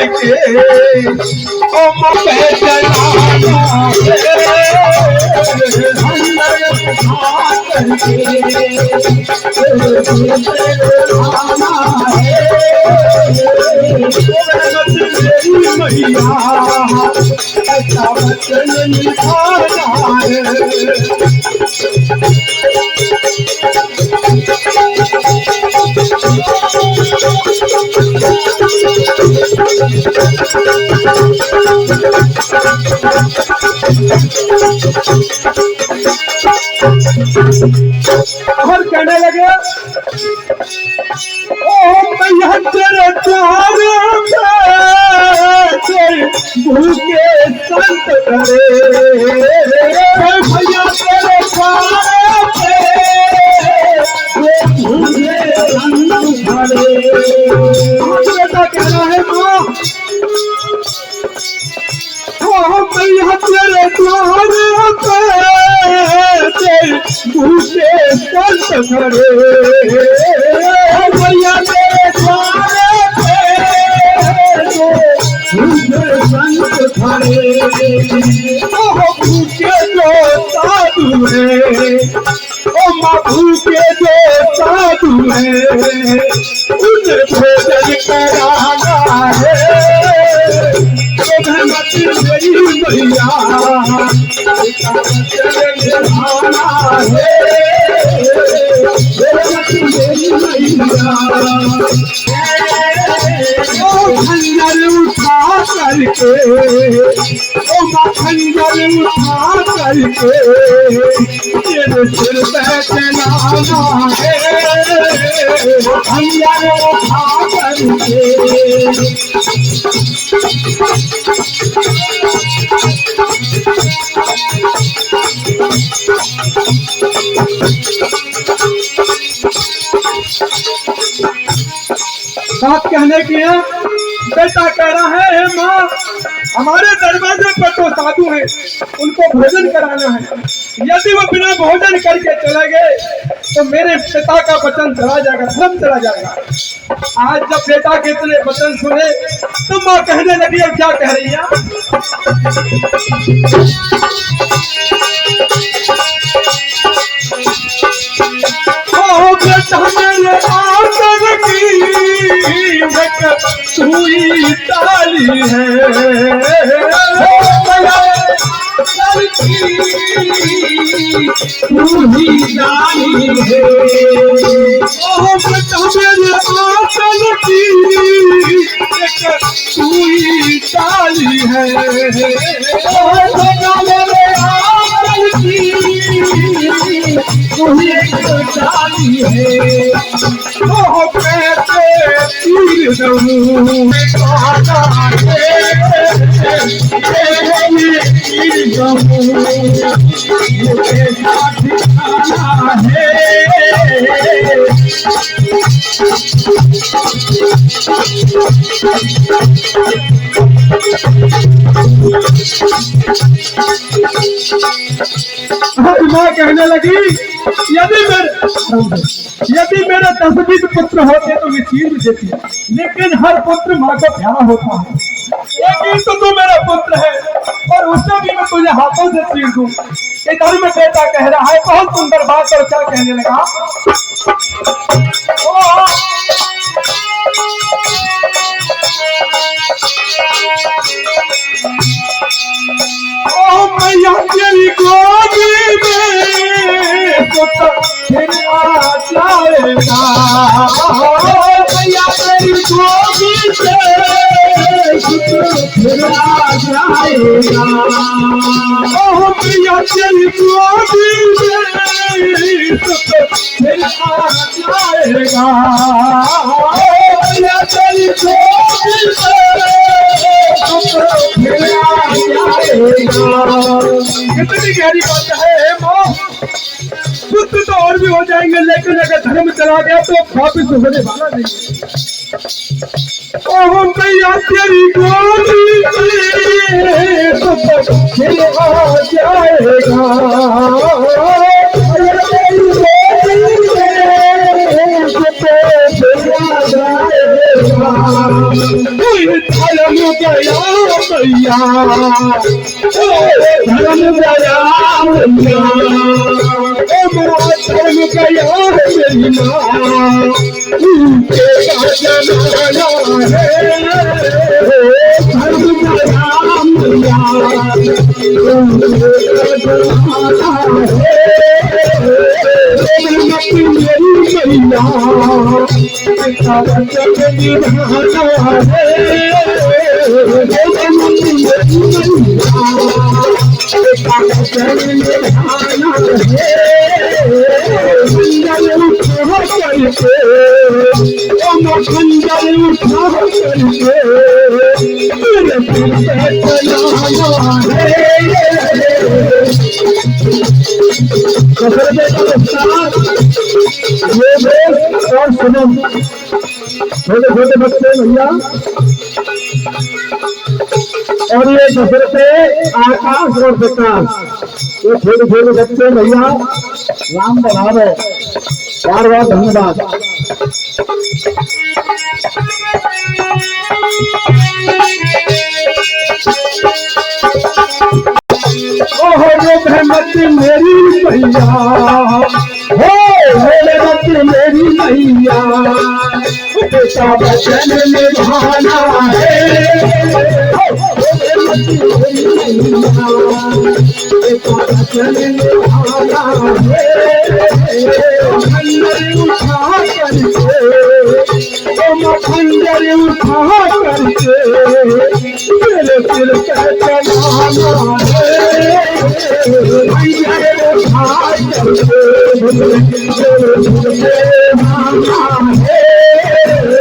करके ओ माँ पहचाना मैया ऐसा बचन निभाना है। और कहने लगे ओ मैया तेरे द्वार में भूखे संत करे भैया तेरे द्वार पे भूखे संत करे। बेटा कह रहा है माँ ओ मैया तेरे द्वार पे भूखे संत करे भैया तेरे द्वार पे भूखे संत खड़े भूखे जो साधु है ओ माँ भूखे जो साधु है उन्हें भोजन कराना है। मेरी मैया निभाना है मेरी मैया ओ खंजर उठा करके ओ माँ खंजर उठा करके तेरे सिर पे चलाना है खंजर उठा करके। बात कहने की है बेटा कह रहा है माँ हमारे दरवाजे पर तो साधु हैं उनको भोजन कराना है यदि वो बिना भोजन करके चले गए तो मेरे पिता का वचन चला जाएगा धर्म चला जाएगा। आज जब बेटा के इतने वचन सुने तो माँ कहने लगी और क्या कह रही है बेटा मेरे आंगन की हुई ताली है पूरी डाली है ओ बेटा मेरे आंगन की हुई ताली है ओ बेटा मेरे आंगन की हुई डाली है ओ कहते तीर दऊं काटा है तीर दऊं मुझे साथ खाना है। माँ कहने लगी यदि मेरे 10-20 पुत्र होते तो मैं चीर भी देती लेकिन हर पुत्र माँ को प्यारा होता है लेकिन तो तू मेरा पुत्र है और उससे भी मैं तुझे हाथों से चीर दूं। इधर में बेटा कह रहा है बहुत सुंदर बात और क्या कहने लगा ओ मैया तेरी गोदी में फिर आ जाएगा मैया तेरी गोदी से फिर आ जाएगा ओ मैया तेरी गोदी में फिर आ जाएगा मैया तेरी गोदी से कितनी गहरी बात है माँ पुत्र तो और भी हो जाएंगे लेकिन अगर धर्म चला गया तो वापिस होने वाला नहीं। ओ मैया तेरी गोदी तो फिर आ जाएगा धर्म गया मैया, धर्म गया मैया, धर्म गया मेरी माँ, उनके का जमाना है, धर्म गया मैया, उनके का जमाना है, मेरी मैया, पिता वचन निभाना है, खंजर उठा करके मेरे सिर पे चलाना है। और सुनो छोटे छोटे बच्चे भैया, और ये दशरथ आकाश और विकास, ये छोटे छोटे बच्चे भैया राम बढ़ावे, बार बार धन्यवाद। ओहो रहमत मेरी मैया, हो रहमत मेरी मैया, पिता वचन निभाना है, पिता वचन निभाना है, खंजर उठा करके, खंजर उठा करके मेरे सिर पे चलाना है, खंजर उठा करके मेरे सिर पे चलाना है।